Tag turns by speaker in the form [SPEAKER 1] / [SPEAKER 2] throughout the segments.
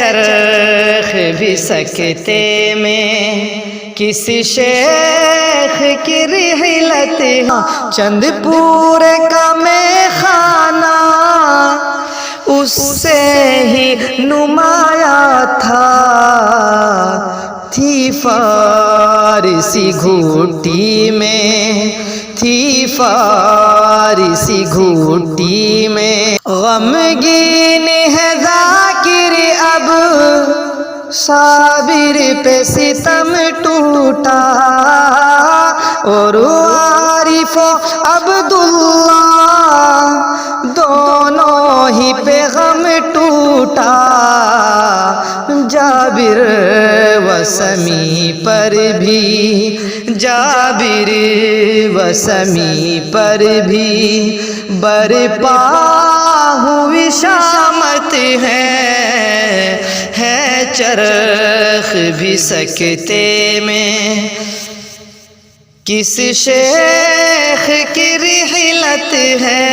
[SPEAKER 1] چرخ بھی سکتے میں کسی شیخ کی رحلت چند پورے کا میں خانہ اس سے ہی نمایاں تھا تھی فارسی گھوٹی میں تھی فارسی گھوٹی میں غمگین ہے ذاکر اب صابر پہ ستم ٹوٹا اور عارف و عبداللہ دونوں ہی پہ غم ٹوٹا جابر و سمی پر بھی جابر و سمی پر بھی برپا ہوئی شامت ہے چرخ بھی سکتے میں کس شیخ کی رحلت ہے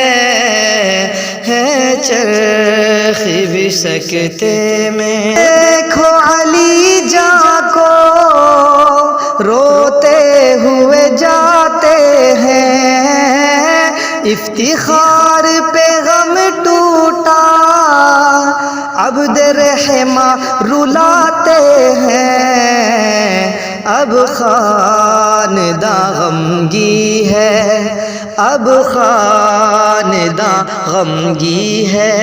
[SPEAKER 1] چرخ بھی سکتے میں دیکھو علی جاں کو روتے ہوئے جاتے ہیں افتخار پہ غم ٹوٹا عبد رحمہ رلاتے ہیں اب خانداں غمگی ہے اب خانداں غمگی ہے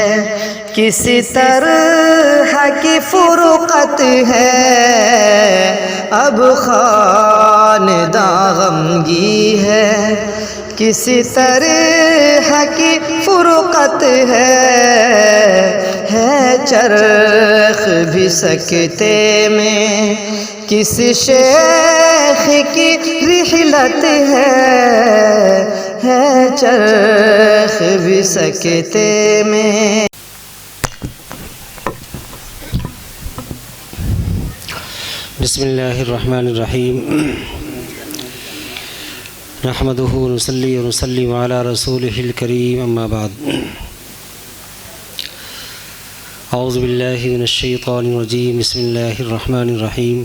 [SPEAKER 1] کسی طرح کی فرقت ہے اب خانداں غمگی ہے کسی طرح کی فرقت ہے چرخ بھی سکتے میں کس شیخ کی رحلت ہے چرخ بھی سکتے میں
[SPEAKER 2] بسم اللہ الرحمن الرحیم نحمدہ ونصلی ونسلم علی رسولہ الکریم اما بعد اعوذ باللہ من الشیطان الرجیم بسم اللہ الرحمن الرحیم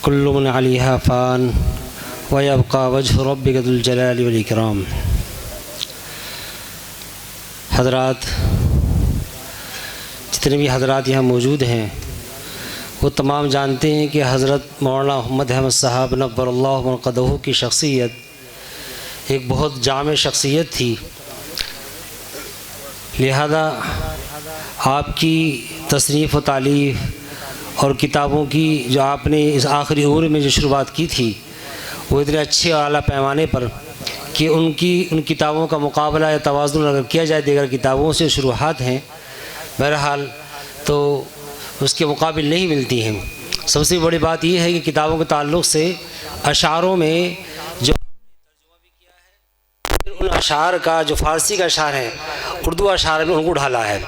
[SPEAKER 2] کل من علیہا فان ویبقى وجہ ربک ذو الجلال والاکرام۔ حضرات، جتنے بھی حضرات یہاں موجود ہیں وہ تمام جانتے ہیں کہ حضرت مولانا محمد احمد صاحب نور اللہ مرقدہ کی شخصیت ایک بہت جامع شخصیت تھی، لہذا آپ کی تصنیف و تالیف اور کتابوں کی جو آپ نے اس آخری عمر میں جو شروعات کی تھی وہ اتنے اچھے اور اعلیٰ پیمانے پر کہ ان کتابوں کا مقابلہ یا توازن اگر کیا جائے دیگر کتابوں سے شروحات ہیں، بہرحال تو اس کے مقابل نہیں ملتی ہیں۔ سب سے بڑی بات یہ ہے کہ کتابوں کے تعلق سے اشعاروں میں جو ترجمہ بھی کیا ہے، ان اشعار کا جو فارسی کا اشعار ہے اردو اشعار میں ان کو ڈھالا ہے۔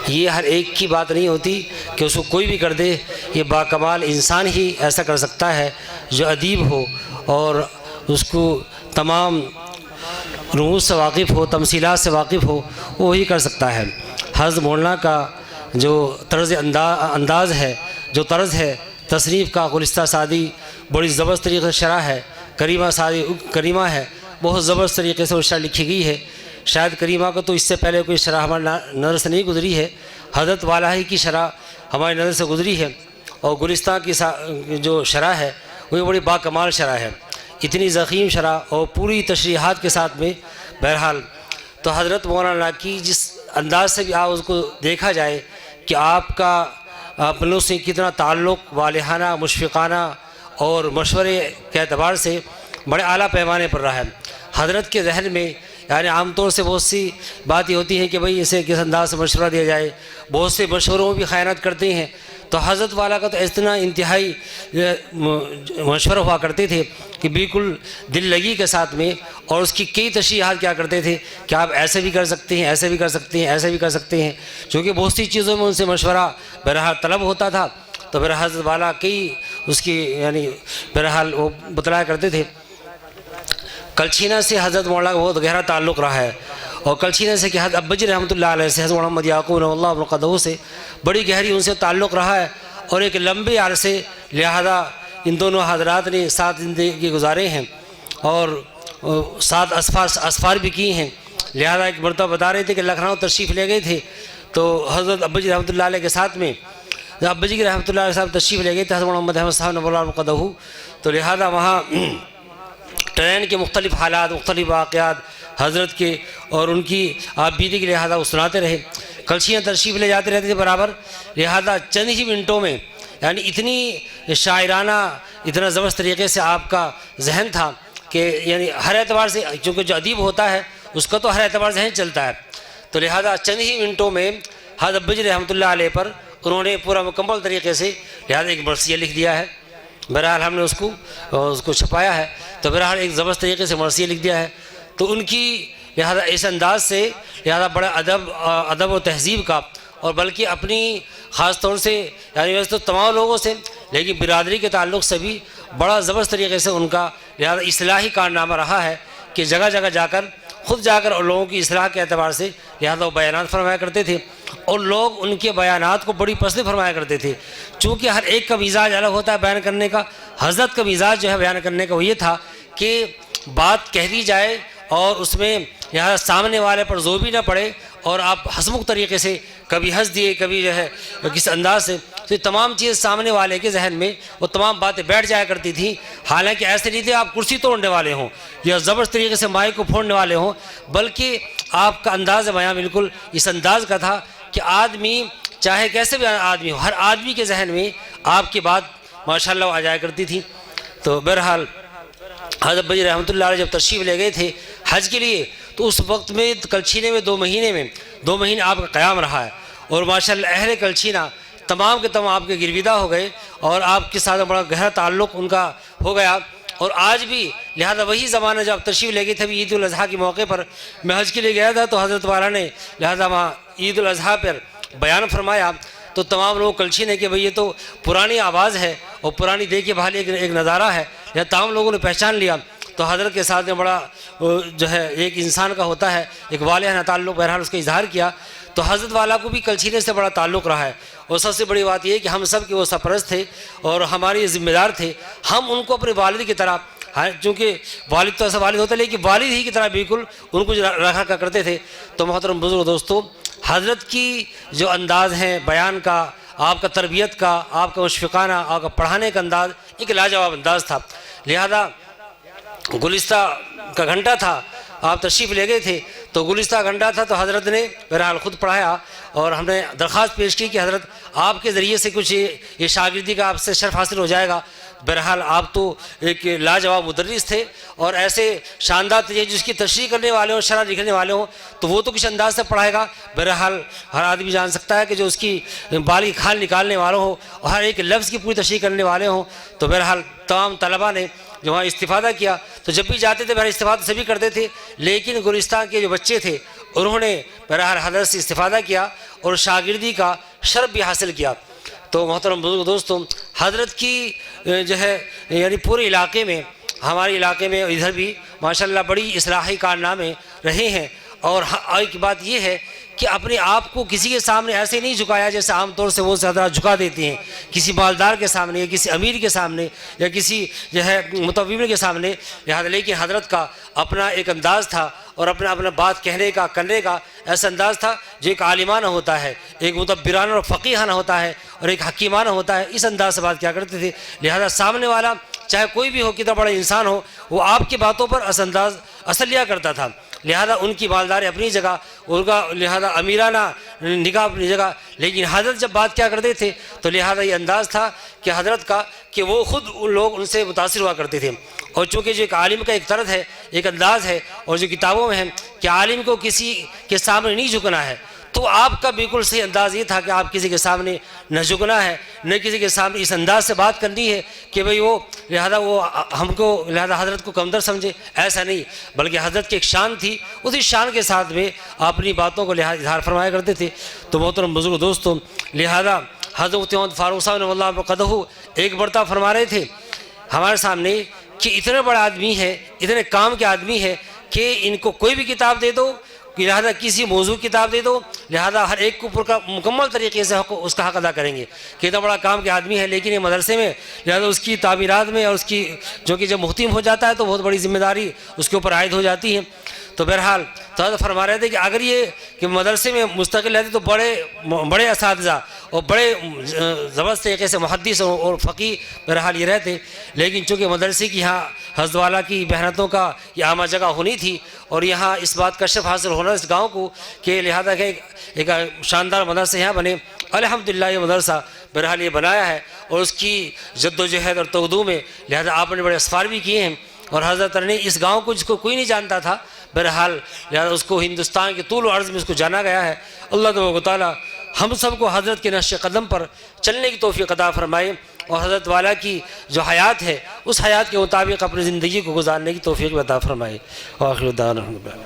[SPEAKER 2] یہ ہر ایک کی بات نہیں ہوتی کہ اس کو کوئی بھی کر دے، یہ باکمال انسان ہی ایسا کر سکتا ہے جو ادیب ہو اور اس کو تمام رموز سے واقف ہو، تمثیلات سے واقف ہو، وہی کر سکتا ہے۔ حضرت مولانا کا جو طرز انداز ہے، جو طرز ہے تصنیف کا، گلستہ سعدی بڑی زبردست طریقے سے شرح ہے، کریمہ سعدی کریمہ ہے، بہت زبردست طریقے سے وہ شرح لکھی گئی ہے۔ شاید کریمہ کو تو اس سے پہلے کوئی شرح ہماری نظر سے نہیں گزری ہے، حضرت والا ہی کی شرح ہماری نظر سے گزری ہے، اور گلستہ کی جو شرح ہے وہ بڑی باکمال شرح ہے، اتنی ضخیم شرح اور پوری تشریحات کے ساتھ میں۔ بہرحال تو حضرت مولانا کی جس انداز سے بھی آپ اس کو دیکھا جائے کہ آپ کا اپنوں سے کتنا تعلق والہانہ، مشفقانہ اور مشورے کے اعتبار سے بڑے اعلیٰ پیمانے پر رہا ہے۔ حضرت کے ذہن میں یعنی عام طور سے بہت سی بات یہ ہوتی ہے کہ بھئی اسے کس انداز سے مشورہ دیا جائے، بہت سے مشوروں میں بھی خیانت کرتے ہیں، تو حضرت والا کا تو اتنا انتہائی مشورہ ہوا کرتے تھے کہ بالکل دل لگی کے ساتھ میں، اور اس کی کئی تشریحات کیا کرتے تھے کہ آپ ایسے بھی کر سکتے ہیں، ایسے بھی کر سکتے ہیں، ایسے بھی کر سکتے ہیں، چونکہ بہت سی چیزوں میں ان سے مشورہ بہرحال طلب ہوتا تھا، تو بہرحال حضرت والا کئی اس کی یعنی بہرحال وہ بتلایا کرتے تھے۔ کلچھینہ سے حضرت مولانا کا بہت گہرا تعلق رہا ہے، اور کلچینے سے کہ حضرت ابجی رحمۃ اللہ علیہ سے، حضرت محمد یعقوب رحمۃ اللہ قدہ سے بڑی گہری ان سے تعلق رہا ہے، اور ایک لمبے عرصے لہذا ان دونوں حضرات نے ساتھ زندگی گزارے ہیں اور ساتھ اسفار بھی کی ہیں۔ لہذا ایک مرتبہ بتا رہے تھے کہ لکھنؤ تشریف لے گئے تھے تو حضرت ابجی رحمۃ اللہ علیہ کے ساتھ میں، جب ابجی کی رحمۃ اللہ علیہ صاحب تشریف لے گئے تھے حضرت محمد احمد صاحب نور اللہ قدہ، تو لہذا وہاں ٹرین کے مختلف حالات، مختلف واقعات حضرت کے اور ان کی آپ بیتی کے لہذا وہ سناتے رہے۔ کلچیاں تشریف لے جاتے رہتے تھے برابر، لہذا چند ہی منٹوں میں یعنی اتنی شاعرانہ، اتنا زبردست طریقے سے آپ کا ذہن تھا کہ یعنی ہر اعتبار سے، چونکہ جو ادیب ہوتا ہے اس کا تو ہر اعتبار ذہن چلتا ہے، تو لہذا چند ہی منٹوں میں حضرت ابجی رحمۃ اللہ علیہ پر انہوں نے پورا مکمل طریقے سے لہذا ایک مرثیہ لکھ دیا ہے۔ بہرحال ہم نے اس کو چھپایا ہے، تو بہرحال ایک زبردست طریقے سے مرثیہ لکھ دیا ہے۔ تو ان کی لہذا اس انداز سے لہذا بڑا ادب و تہذیب کا، اور بلکہ اپنی خاص طور سے یعنی ویسے تو تمام لوگوں سے، لیکن برادری کے تعلق سے بھی بڑا زبردست طریقے سے ان کا لہذا اصلاحی کارنامہ رہا ہے کہ جگہ جگہ جا کر خود جا کر اور لوگوں کی اصلاح کے اعتبار سے لہذا وہ بیانات فرمایا کرتے تھے، اور لوگ ان کے بیانات کو بڑی پسند فرمایا کرتے تھے، چونکہ ہر ایک کا مزاج الگ ہوتا ہے بیان کرنے کا۔ حضرت کا مزاج جو ہے بیان کرنے کا وہ یہ تھا کہ بات کہہ دی جائے اور اس میں لہذا سامنے والے پر زور بھی نہ پڑے، اور آپ ہنسمکھ طریقے سے کبھی ہنس دیے، کبھی جو ہے کس انداز سے، تو یہ تمام چیز سامنے والے کے ذہن میں وہ تمام باتیں بیٹھ جایا کرتی تھیں۔ حالانکہ ایسے نہیں تھے آپ کرسی توڑنے والے ہوں یا زبردست طریقے سے مائک کو پھوڑنے والے ہوں، بلکہ آپ کا انداز بیان بالکل اس انداز کا تھا کہ آدمی چاہے کیسے بھی آدمی ہو، ہر آدمی کے ذہن میں آپ کی بات ماشاءاللہ آ جایا کرتی تھی۔ تو بہرحال حضرت ابجی رحمۃ اللہ علیہ جب تشریف لے گئے تھے حج کے لیے، تو اس وقت میں کلچینے میں 2 مہینے آپ کا قیام رہا ہے، اور ماشاءاللہ اہل کلچینہ تمام کے تمام آپ کے گرویدہ ہو گئے، اور آپ کے ساتھ بڑا گہرا تعلق ان کا ہو گیا۔ اور آج بھی لہذا وہی زمانہ جب تشریف لے گئے تھے عید الاضحیٰ کے موقع پر، میں حج کے لیے گیا تھا تو حضرت والا نے لہذا وہاں عید الاضحیٰ پر بیان فرمایا، تو تمام لوگ کلچینے کہ بھئی یہ تو پرانی آواز ہے اور پرانی دیکھے بھالے ایک نظارہ ہے، یا تمام لوگوں نے پہچان لیا۔ تو حضرت کے ساتھ میں بڑا جو ہے ایک انسان کا ہوتا ہے ایک والہانہ تعلق، بہرحال اس کا اظہار کیا۔ تو حضرت والا کو بھی کلچینے سے بڑا تعلق رہا ہے، اور سب سے بڑی بات یہ ہے کہ ہم سب کے وہ سرپرست تھے اور ہمارے ذمہ دار تھے، ہم ان کو اپنے والد کی طرح، چونکہ والد تو ایسا والد ہوتا ہے لیکن والد ہی کی طرح بالکل ان کو رکھا کرتے تھے۔ تو محترم بزرگ دوستو، حضرت کی جو انداز ہے بیان کا، آپ کا تربیت کا، آپ کا مشفقانہ، آپ کا پڑھانے کا انداز ایک لاجواب انداز تھا۔ لہذا گلستہ کا گھنٹہ تھا، آپ تشریف لے گئے تھے تو گلستہ گھنٹہ تھا، تو حضرت نے بہرحال خود پڑھایا، اور ہم نے درخواست پیش کی کہ حضرت آپ کے ذریعے سے کچھ یہ شاگردی کا آپ سے شرف حاصل ہو جائے گا۔ بہرحال آپ تو ایک لاجواب مدرس تھے، اور ایسے شاندار تھے جس کی تشریح کرنے والے ہوں، شرح لکھنے والے ہوں تو وہ تو کچھ انداز سے پڑھائے گا۔ بہرحال ہر آدمی جان سکتا ہے کہ جو اس کی بال کی کھال نکالنے والوں ہوں اور ہر ایک لفظ کی پوری تشریح کرنے والے ہوں، تو بہرحال تمام طلباء نے جو وہاں استفادہ کیا، تو جب بھی جاتے تھے بہرحال استفادہ سبھی کرتے تھے، لیکن گلستان کے جو بچے تھے انہوں نے بہرحال حضرت سے استفادہ کیا اور شاگردی کا شرف بھی حاصل کیا۔ تو محترم بزرگ دوستوں، حضرت کی جو ہے یعنی پورے علاقے میں، ہمارے علاقے میں ادھر بھی ماشاءاللہ بڑی اصلاحی کارنامے رہے ہیں، اور ایک بات یہ ہے کہ اپنے آپ کو کسی کے سامنے ایسے نہیں جھکایا جیسے عام طور سے وہ زیادہ جھکا دیتے ہیں، کسی مالدار کے سامنے یا کسی امیر کے سامنے یا کسی جو ہے متومر کے سامنے، لہٰذا لیکن حضرت کا اپنا ایک انداز تھا اور اپنا بات کہنے کا کرنے کا ایسا انداز تھا جو ایک عالمانہ ہوتا ہے، ایک متبرانہ اور فقیحانہ ہوتا ہے اور ایک حکیمانہ ہوتا ہے، اس انداز سے بات کیا کرتے تھے۔ لہذا سامنے والا چاہے کوئی بھی ہو، کتنا بڑا انسان ہو، وہ آپ کی باتوں پر اثر لیا کرتا تھا۔ لہذا ان کی مالداری اپنی جگہ، ان کا لہذا امیرانہ نگاہ اپنی جگہ، لیکن حضرت جب بات کیا کرتے تھے تو لہذا یہ انداز تھا کہ حضرت کا کہ وہ خود لوگ ان سے متاثر ہوا کرتے تھے۔ اور چونکہ جو ایک عالم کا ایک طرز ہے، ایک انداز ہے، اور جو کتابوں میں ہے کہ عالم کو کسی کے سامنے نہیں جھکنا ہے، تو آپ کا بالکل صحیح انداز یہ تھا کہ آپ کسی کے سامنے نہ جھکنا ہے، نہ کسی کے سامنے اس انداز سے بات کرنی ہے کہ بھئی وہ لہذا وہ ہم کو لہذا حضرت کو کمتر سمجھے، ایسا نہیں، بلکہ حضرت کی ایک شان تھی، اسی شان کے ساتھ میں اپنی باتوں کو لہذا اظہار فرمایا کرتے تھے۔ تو محترم بزرگ دوستوں، لہذا حضرت عمر فاروق صاحب رضی اللہ قدہ ایک مرتبہ فرما رہے تھے ہمارے سامنے کہ اتنے بڑا آدمی ہے، اتنے کام کے آدمی ہے کہ ان کو کوئی بھی کتاب دے دو، کہ لہذا کسی موضوع کتاب دے دو، لہذا ہر ایک کو مکمل طریقے سے اس کا حق ادا کریں گے کہ اتنا بڑا کام کے آدمی ہے لیکن یہ مدرسے میں، لہذا اس کی تعمیرات میں اور اس کی جو کہ جب مختم ہو جاتا ہے تو بہت بڑی ذمہ داری اس کے اوپر عائد ہو جاتی ہے۔ تو بہرحال تو حضرت فرما رہے تھے کہ اگر یہ کہ مدرسے میں مستقل رہتے تو بڑے اساتذہ اور بڑے زبردست طریقے سے محدث اور فقی بہرحال یہ رہتے، لیکن چونکہ مدرسے کی یہاں حضرت والا کی محنتوں کا یہ عامہ جگہ ہونی تھی اور یہاں اس بات کا شرف حاصل ہونا اس گاؤں کو کہ لہذا کہ ایک شاندار مدرسہ یہاں بنے۔ الحمدللہ یہ مدرسہ بہرحال یہ بنایا ہے اور اس کی جد و جہد اور تغدو میں لہذا آپ نے بڑے اسفار بھی کیے ہیں، اور حضرت نے اس گاؤں کو جس کو کوئی نہیں جانتا تھا بہرحال لہذا اس کو ہندوستان کے طول و عرض میں اس کو جانا گیا ہے۔ اللہ تبارک و تعالیٰ ہم سب کو حضرت کے نقش قدم پر چلنے کی توفیق عطا فرمائے اور حضرت والا کی جو حیات ہے اس حیات کے مطابق اپنی زندگی کو گزارنے کی توفیق عطا فرمائے۔ وآخر دعوانا الحمدللہ۔